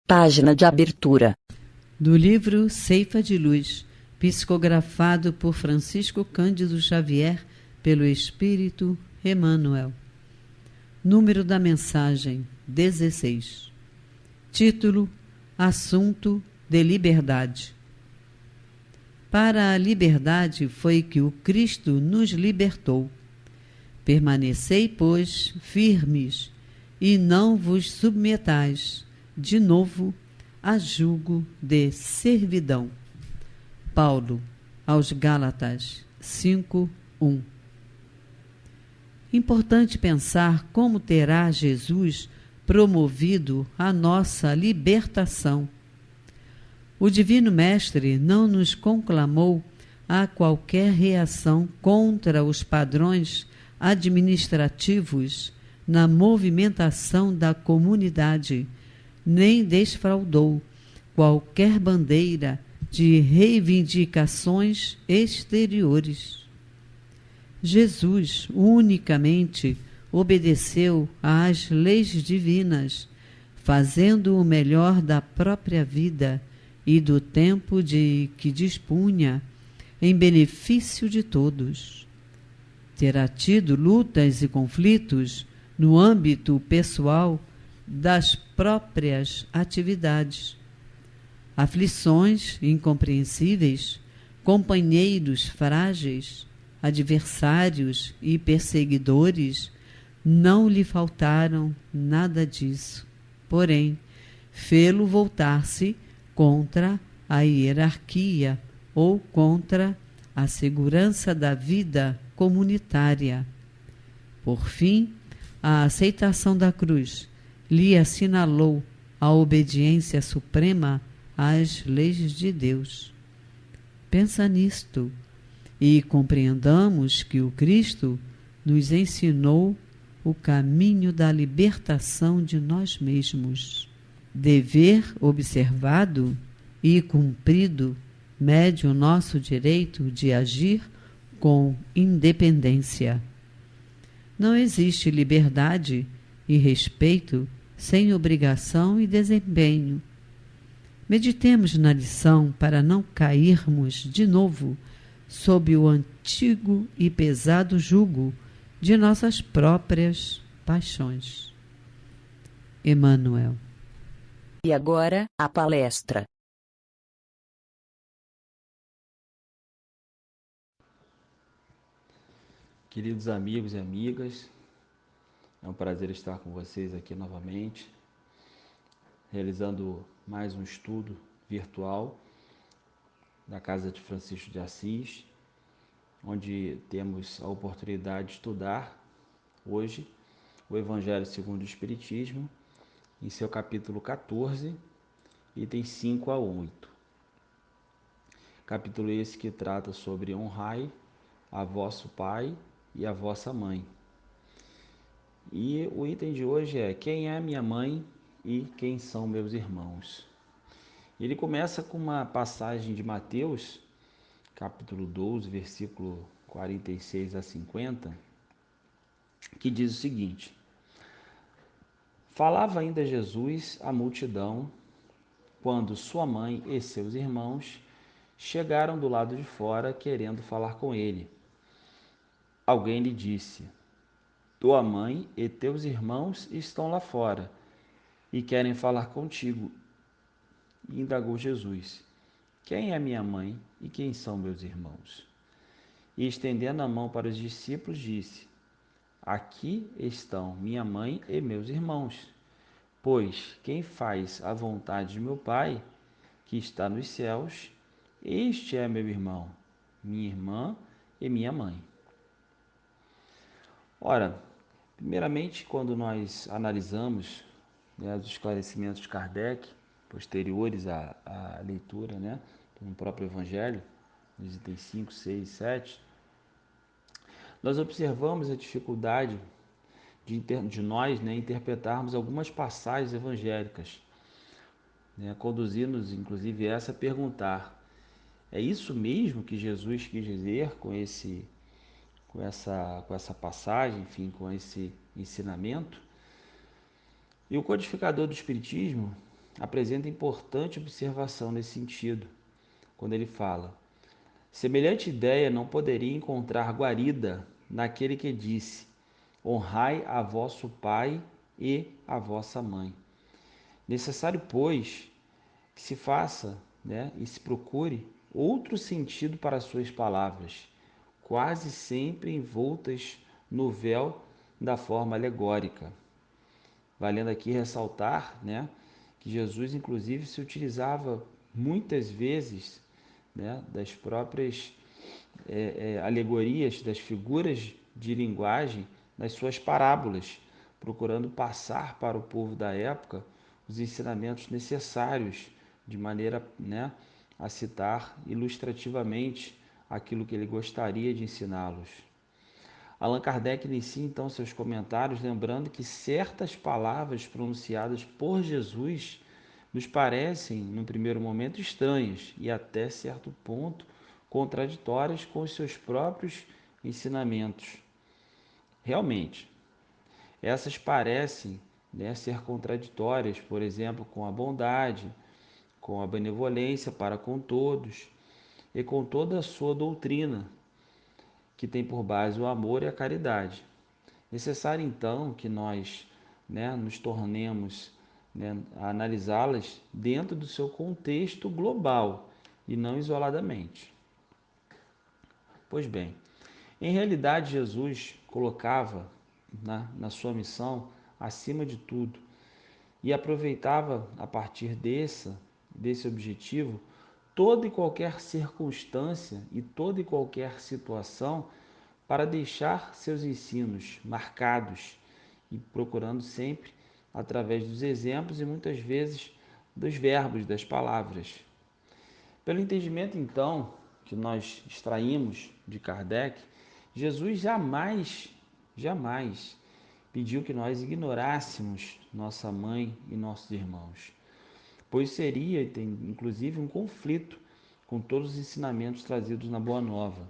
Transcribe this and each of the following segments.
Página de abertura. Do livro Ceifa de Luz, psicografado por Francisco Cândido Xavier, pelo Espírito Emmanuel. Número da mensagem 16. Título: Assunto de liberdade. Para a liberdade foi que o Cristo nos libertou. Permanecei, pois, firmes, e não vos submetais de novo a jugo de servidão. Paulo, aos Gálatas 5:1. Importante pensar como terá Jesus promovido a nossa libertação. O Divino Mestre não nos conclamou a qualquer reação contra os padrões administrativos na movimentação da comunidade, nem desfraudou qualquer bandeira de reivindicações exteriores. Jesus unicamente obedeceu às leis divinas, fazendo o melhor da própria vida e do tempo de que dispunha, em benefício de todos. Terá tido lutas e conflitos no âmbito pessoal das próprias atividades. Aflições incompreensíveis, companheiros frágeis, adversários e perseguidores, não lhe faltaram nada disso. Porém, fê-lo voltar-se contra a hierarquia ou contra a segurança da vida comunitária. Por fim, a aceitação da cruz lhe assinalou a obediência suprema às leis de Deus. Pensa nisto e compreendamos que o Cristo nos ensinou o caminho da libertação de nós mesmos. Dever observado e cumprido mede o nosso direito de agir com independência. Não existe liberdade e respeito sem obrigação e desempenho. Meditemos na lição para não cairmos de novo sob o antigo e pesado jugo de nossas próprias paixões. Emmanuel. E agora, a palestra. Queridos amigos e amigas, é um prazer estar com vocês aqui novamente, realizando mais um estudo virtual da Casa de Francisco de Assis, onde temos a oportunidade de estudar hoje o Evangelho segundo o Espiritismo, em seu capítulo 14, itens 5 a 8. Capítulo esse que trata sobre honrai a vosso pai e a vossa mãe. E o item de hoje é: quem é minha mãe e quem são meus irmãos? Ele começa com uma passagem de Mateus, capítulo 12, versículo 46 a 50, que diz o seguinte: falava ainda Jesus à multidão, quando sua mãe e seus irmãos chegaram do lado de fora, querendo falar com ele. Alguém lhe disse: tua mãe e teus irmãos estão lá fora e querem falar contigo. E indagou Jesus: quem é minha mãe e quem são meus irmãos? E estendendo a mão para os discípulos, disse: aqui estão minha mãe e meus irmãos. Pois quem faz a vontade de meu Pai, que está nos céus, este é meu irmão, minha irmã e minha mãe. Ora, primeiramente, quando nós analisamos os esclarecimentos de Kardec, posteriores à leitura no próprio Evangelho, nos itens 5, 6 e 7, nós observamos a dificuldade de nós interpretarmos algumas passagens evangélicas, conduzindo-nos, inclusive, a perguntar: é isso mesmo que Jesus quis dizer com essa passagem, enfim, com esse ensinamento? E o codificador do Espiritismo, apresenta importante observação nesse sentido, quando ele fala: semelhante ideia não poderia encontrar guarida naquele que disse: honrai a vosso pai e a vossa mãe. Necessário, pois, que se faça, e se procure outro sentido para as suas palavras, quase sempre envoltas no véu da forma alegórica. Valendo aqui ressaltar, que Jesus, inclusive, se utilizava muitas vezes, das próprias alegorias, das figuras de linguagem, nas suas parábolas, procurando passar para o povo da época os ensinamentos necessários, de maneira, a citar ilustrativamente aquilo que ele gostaria de ensiná-los. Allan Kardec inicia então seus comentários lembrando que certas palavras pronunciadas por Jesus nos parecem, num primeiro momento, estranhas e até certo ponto contraditórias com os seus próprios ensinamentos. Realmente, essas parecem, ser contraditórias, por exemplo, com a bondade, com a benevolência para com todos e com toda a sua doutrina, que tem por base o amor e a caridade. Necessário, então, que nós nos tornemos a analisá-las dentro do seu contexto global e não isoladamente. Pois bem, em realidade, Jesus colocava na sua missão acima de tudo e aproveitava, a partir desse objetivo, toda e qualquer circunstância e toda e qualquer situação para deixar seus ensinos marcados e procurando sempre, através dos exemplos e muitas vezes dos verbos, das palavras. Pelo entendimento, então, que nós extraímos de Kardec, Jesus jamais pediu que nós ignorássemos nossa mãe e nossos irmãos, pois seria, inclusive, um conflito com todos os ensinamentos trazidos na Boa Nova.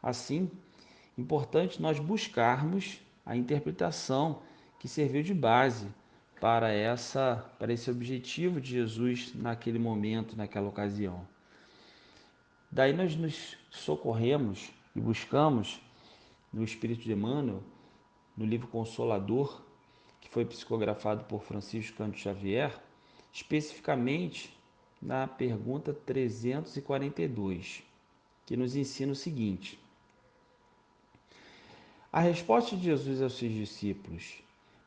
Assim, importante nós buscarmos a interpretação que serviu de base para esse objetivo de Jesus naquele momento, naquela ocasião. Daí nós nos socorremos e buscamos no Espírito de Emmanuel, no livro Consolador, que foi psicografado por Francisco Cândido Xavier, especificamente na pergunta 342, que nos ensina o seguinte: a resposta de Jesus aos seus discípulos,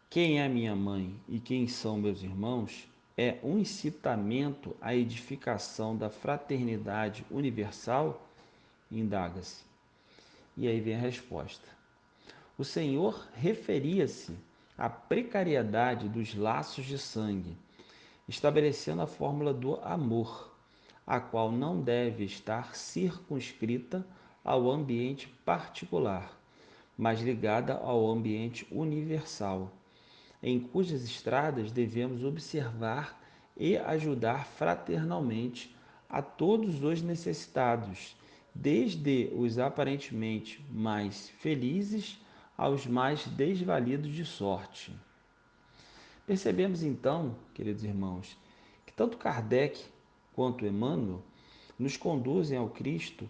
quem é minha mãe e quem são meus irmãos, é um incitamento à edificação da fraternidade universal? Indaga-se. E aí vem a resposta. O Senhor referia-se à precariedade dos laços de sangue, estabelecendo a fórmula do amor, a qual não deve estar circunscrita ao ambiente particular, mas ligada ao ambiente universal, em cujas estradas devemos observar e ajudar fraternalmente a todos os necessitados, desde os aparentemente mais felizes aos mais desvalidos de sorte. Percebemos então, queridos irmãos, que tanto Kardec quanto Emmanuel nos conduzem ao Cristo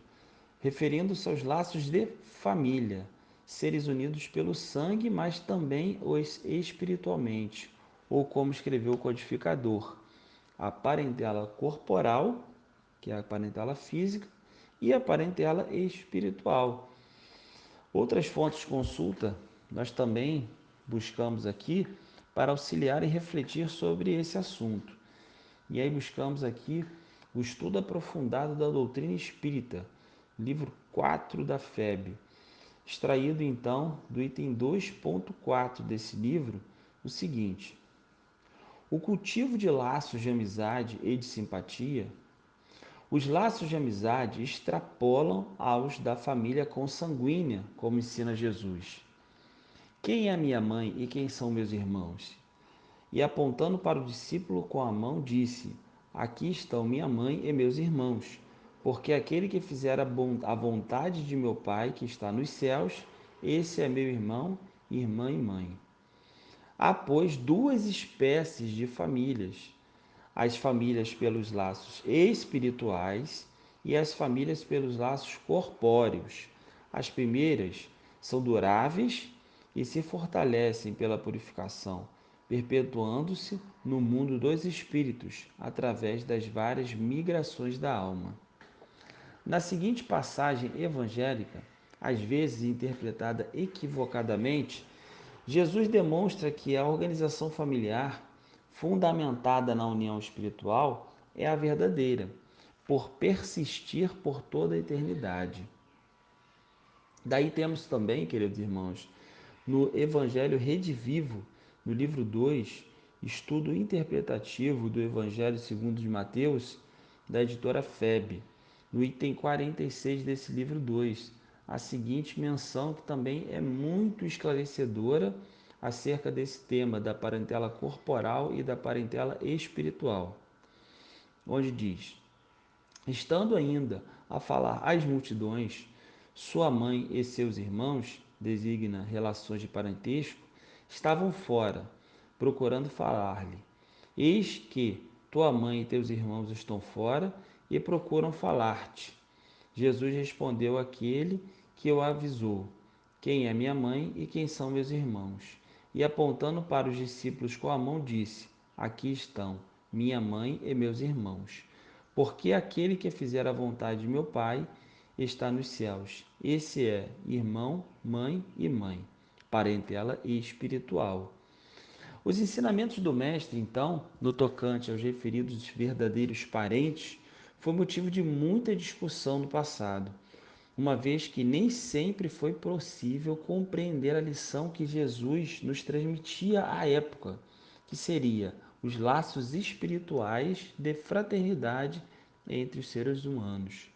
referindo-se aos laços de família, seres unidos pelo sangue, mas também os espiritualmente, ou como escreveu o codificador, a parentela corporal, que é a parentela física, e a parentela espiritual. Outras fontes de consulta nós também buscamos aqui para auxiliar e refletir sobre esse assunto. E aí buscamos aqui o estudo aprofundado da doutrina espírita, livro 4 da FEB, extraído então do item 2.4 desse livro, o seguinte: o cultivo de laços de amizade e de simpatia. Os laços de amizade extrapolam aos da família consanguínea, como ensina Jesus. Quem é minha mãe e quem são meus irmãos? E apontando para o discípulo com a mão, disse: aqui estão minha mãe e meus irmãos, porque aquele que fizer a vontade de meu Pai que está nos céus, esse é meu irmão, irmã e mãe. Há, pois, duas espécies de famílias: as famílias pelos laços espirituais e as famílias pelos laços corpóreos. As primeiras são duráveis e se fortalecem pela purificação, perpetuando-se no mundo dos espíritos através das várias migrações da alma. Na seguinte passagem evangélica, às vezes interpretada equivocadamente, Jesus demonstra que a organização familiar, fundamentada na união espiritual, é a verdadeira, por persistir por toda a eternidade. Daí temos também, queridos irmãos, no Evangelho Redivivo, no livro 2, estudo interpretativo do Evangelho segundo Mateus, da editora FEB, no item 46 desse livro 2, a seguinte menção que também é muito esclarecedora acerca desse tema da parentela corporal e da parentela espiritual, onde diz: estando ainda a falar às multidões, sua mãe e seus irmãos, designa relações de parentesco, estavam fora, procurando falar-lhe. Eis que tua mãe e teus irmãos estão fora e procuram falar-te. Jesus respondeu àquele que o avisou: quem é minha mãe e quem são meus irmãos? E apontando para os discípulos com a mão, disse: aqui estão minha mãe e meus irmãos. Porque aquele que fizer a vontade de meu Pai está nos céus. Esse é irmão, mãe e mãe, parentela espiritual. Os ensinamentos do Mestre, então, no tocante aos referidos verdadeiros parentes, foi motivo de muita discussão no passado, uma vez que nem sempre foi possível compreender a lição que Jesus nos transmitia à época, que seria os laços espirituais de fraternidade entre os seres humanos.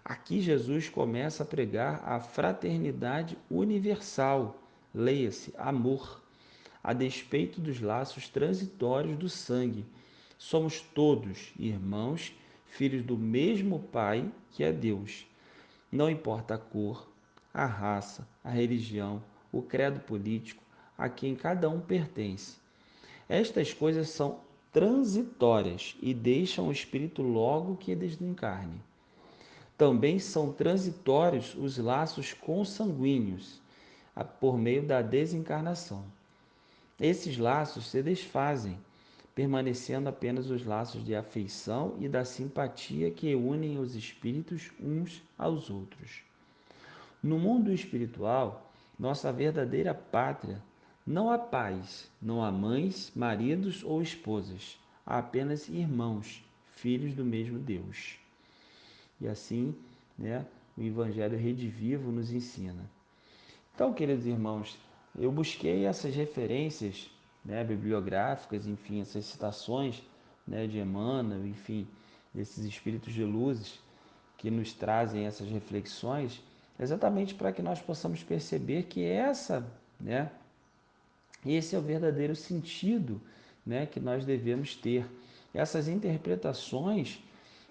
Aqui Jesus começa a pregar a fraternidade universal, leia-se, amor, a despeito dos laços transitórios do sangue. Somos todos irmãos, filhos do mesmo Pai, que é Deus. Não importa a cor, a raça, a religião, o credo político a quem cada um pertence. Estas coisas são transitórias e deixam o espírito logo que desencarne. Também são transitórios os laços consanguíneos, por meio da desencarnação. Esses laços se desfazem, permanecendo apenas os laços de afeição e da simpatia que unem os espíritos uns aos outros. No mundo espiritual, nossa verdadeira pátria, não há pais, não há mães, maridos ou esposas, há apenas irmãos, filhos do mesmo Deus. E assim, o Evangelho Redivivo nos ensina. Então, queridos irmãos, eu busquei essas referências, bibliográficas, enfim, essas citações, de Emmanuel, enfim, desses espíritos de luzes que nos trazem essas reflexões, exatamente para que nós possamos perceber que esse é o verdadeiro sentido, que nós devemos ter. Essas interpretações,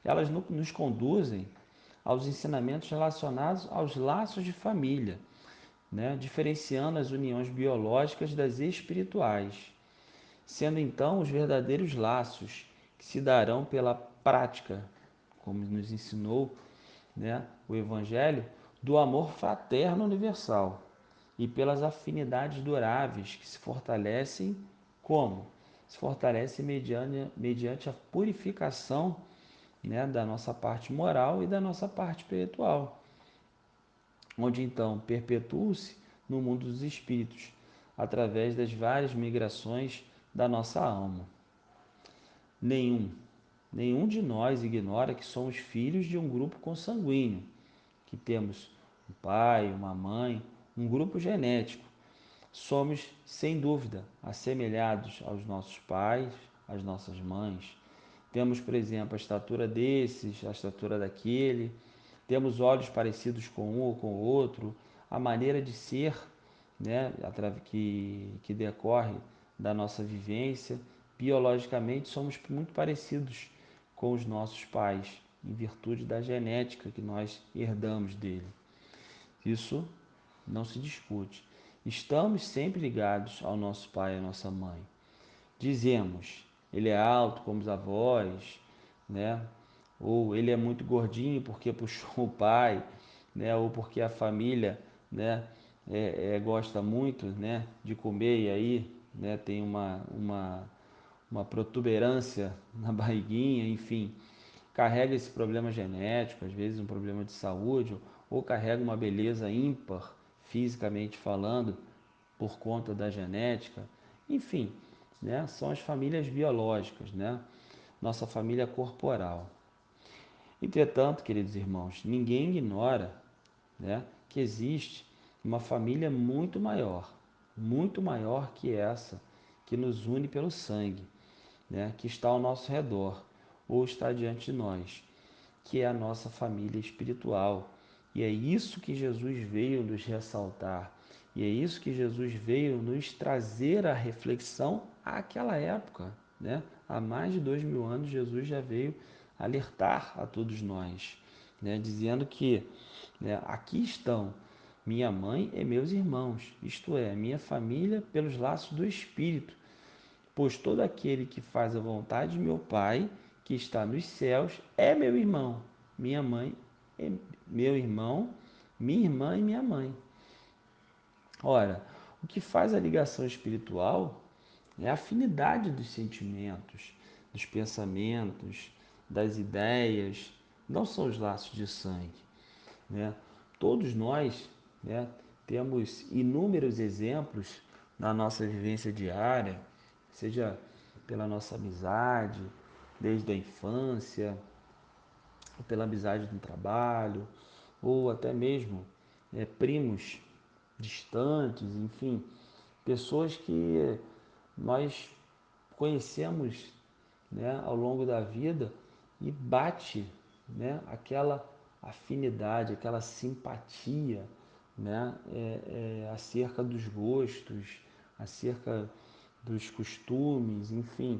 elas nos conduzem aos ensinamentos relacionados aos laços de família, diferenciando as uniões biológicas das espirituais, sendo então os verdadeiros laços que se darão pela prática, como nos ensinou o Evangelho, do amor fraterno universal e pelas afinidades duráveis que se fortalecem como? Se fortalecem mediante a purificação da nossa parte moral e da nossa parte espiritual, onde então perpetua-se no mundo dos espíritos, através das várias migrações da nossa alma. Nenhum de nós ignora que somos filhos de um grupo consanguíneo, que temos um pai, uma mãe, um grupo genético. Somos, sem dúvida, assemelhados aos nossos pais, às nossas mães. Temos, por exemplo, a estatura desses, a estatura daquele. Temos olhos parecidos com um ou com o outro. A maneira de ser, que decorre da nossa vivência. Biologicamente, somos muito parecidos com os nossos pais, em virtude da genética que nós herdamos dele. Isso não se discute. Estamos sempre ligados ao nosso pai e à nossa mãe. Dizemos, ele é alto como os avós, né? Ou ele é muito gordinho porque puxou o pai, né? Ou porque a família, né, gosta muito, né, de comer e aí, né, tem uma protuberância na barriguinha, enfim, carrega esse problema genético, às vezes um problema de saúde, ou carrega uma beleza ímpar, fisicamente falando, por conta da genética, enfim, né, são as famílias biológicas, né, nossa família corporal. Entretanto, queridos irmãos, ninguém ignora, né, que existe uma família muito maior que essa, que nos une pelo sangue, né, que está ao nosso redor ou está diante de nós, que é a nossa família espiritual. E é isso que Jesus veio nos ressaltar. E é isso que Jesus veio nos trazer a reflexão àquela época, né? Há mais de 2000 anos, Jesus já veio alertar a todos nós, né? Dizendo que, né, aqui estão minha mãe e meus irmãos, isto é, minha família pelos laços do Espírito. Pois todo aquele que faz a vontade de meu Pai, que está nos céus, é meu irmão, minha mãe, meu irmão, minha irmã e minha mãe. Ora, o que faz a ligação espiritual é a afinidade dos sentimentos, dos pensamentos, das ideias, não são os laços de sangue, né? Todos nós, né, temos inúmeros exemplos na nossa vivência diária, seja pela nossa amizade, desde a infância, ou pela amizade no trabalho, ou até mesmo primos distantes, enfim, pessoas que nós conhecemos, né, ao longo da vida e bate, né, aquela afinidade, aquela simpatia, né, acerca dos gostos, acerca dos costumes, enfim,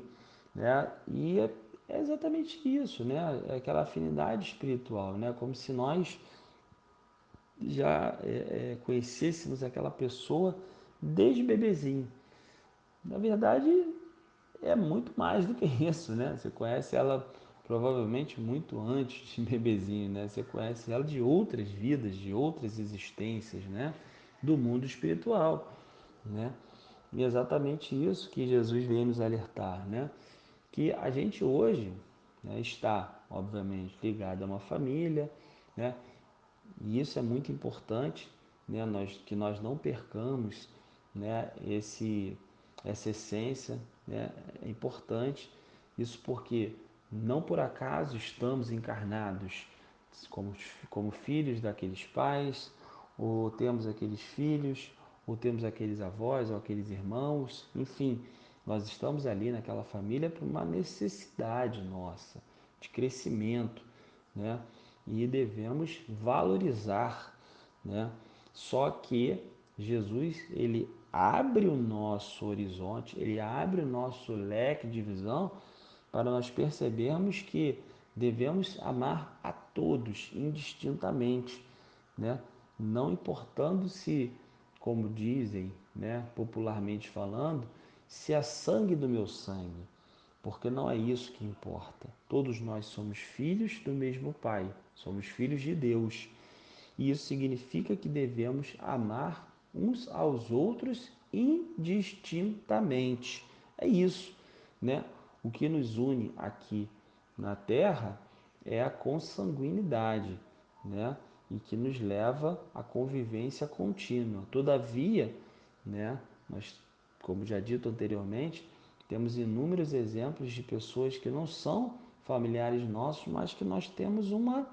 né, e é exatamente isso, né, é aquela afinidade espiritual, né, como se nós já conhecêssemos aquela pessoa desde bebezinho. Na verdade, é muito mais do que isso, né? Você conhece ela provavelmente muito antes de bebezinho, né? Você conhece ela de outras vidas, de outras existências, né? Do mundo espiritual, né? E é exatamente isso que Jesus veio nos alertar, né? Que a gente hoje, né, está, obviamente, ligado a uma família, né? E isso é muito importante, né? Que nós não percamos, né, essa essência, né? É importante isso porque não por acaso estamos encarnados como filhos daqueles pais, ou temos aqueles filhos, ou temos aqueles avós, ou aqueles irmãos, enfim, nós estamos ali naquela família por uma necessidade nossa de crescimento, né? E devemos valorizar, né? Só que Jesus, ele abre o nosso horizonte, ele abre o nosso leque de visão para nós percebermos que devemos amar a todos indistintamente, né? Não importando se, como dizem, né, popularmente falando, se é sangue do meu sangue, porque não é isso que importa. Todos nós somos filhos do mesmo Pai, somos filhos de Deus. E isso significa que devemos amar uns aos outros indistintamente. É isso, né? O que nos une aqui na Terra é a consanguinidade, né? E que nos leva à convivência contínua. Todavia, né, nós, como já dito anteriormente, temos inúmeros exemplos de pessoas que não são familiares nossos, mas que nós temos uma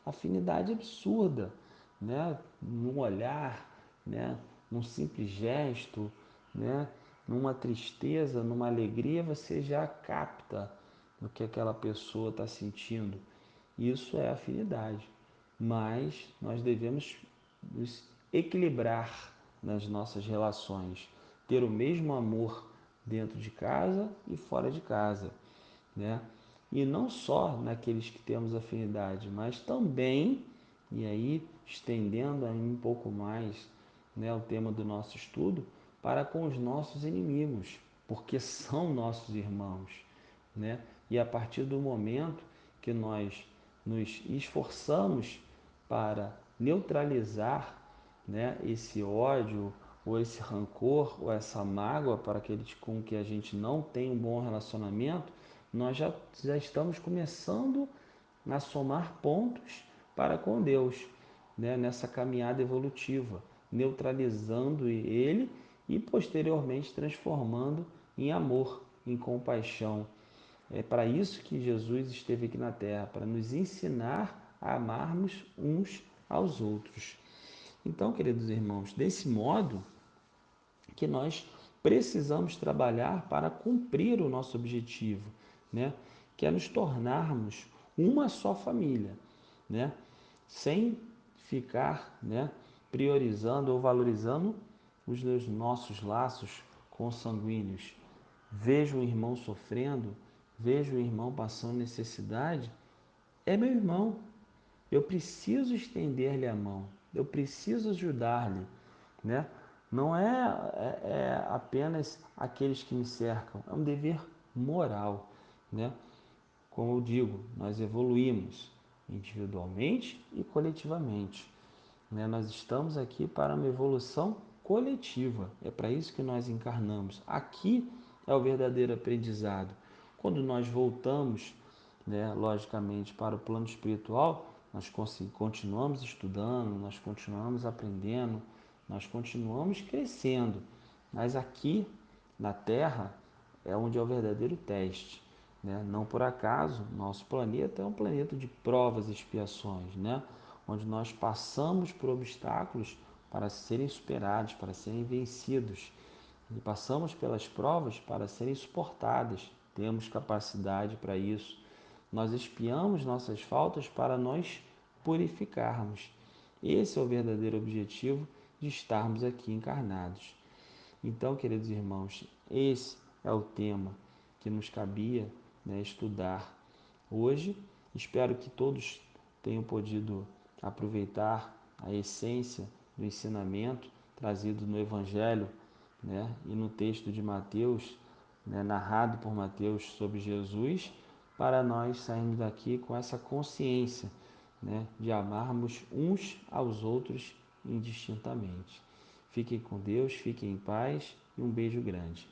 afinidade absurda, né? Num olhar, né? Num simples gesto, né? Numa tristeza, numa alegria, você já capta o que aquela pessoa está sentindo. Isso é afinidade, mas nós devemos nos equilibrar nas nossas relações, ter o mesmo amor dentro de casa e fora de casa, né? E não só naqueles que temos afinidade, mas também, e aí estendendo um pouco mais, né, o tema do nosso estudo, para com os nossos inimigos, porque são nossos irmãos. né? E a partir do momento que nós nos esforçamos para neutralizar, né, esse ódio ou esse rancor ou essa mágoa para aqueles com que a gente não tem um bom relacionamento, nós já estamos começando a somar pontos para com Deus, né, nessa caminhada evolutiva, neutralizando ele e posteriormente transformando em amor, em compaixão. É para isso que Jesus esteve aqui na Terra, para nos ensinar a amarmos uns aos outros. Então, queridos irmãos, desse modo que nós precisamos trabalhar para cumprir o nosso objetivo, né? Que é nos tornarmos uma só família, né? Sem ficar, né, priorizando ou valorizando os nossos laços consanguíneos. Vejo um irmão sofrendo, vejo um irmão passando necessidade, é meu irmão. Eu preciso estender-lhe a mão, eu preciso ajudar-lhe, né? Não é apenas aqueles que me cercam, é um dever moral, né? Como eu digo, nós evoluímos individualmente e coletivamente, né? Nós estamos aqui para uma evolução coletiva, é para isso que nós encarnamos. Aqui é o verdadeiro aprendizado. Quando nós voltamos, né, logicamente, para o plano espiritual, nós continuamos estudando, nós continuamos aprendendo, nós continuamos crescendo. Mas aqui na Terra é onde é o verdadeiro teste, né? Não por acaso, nosso planeta é um planeta de provas e expiações, né? Onde nós passamos por obstáculos para serem superados, para serem vencidos. E passamos pelas provas para serem suportadas. Temos capacidade para isso. Nós expiamos nossas faltas para nós purificarmos. Esse é o verdadeiro objetivo de estarmos aqui encarnados. Então, queridos irmãos, esse é o tema que nos cabia, né, estudar hoje. Espero que todos tenham podido aproveitar a essência do ensinamento trazido no Evangelho, né, e no texto de Mateus, né, narrado por Mateus sobre Jesus, para nós sairmos daqui com essa consciência, né, de amarmos uns aos outros indistintamente. Fiquem com Deus, fiquem em paz e um beijo grande.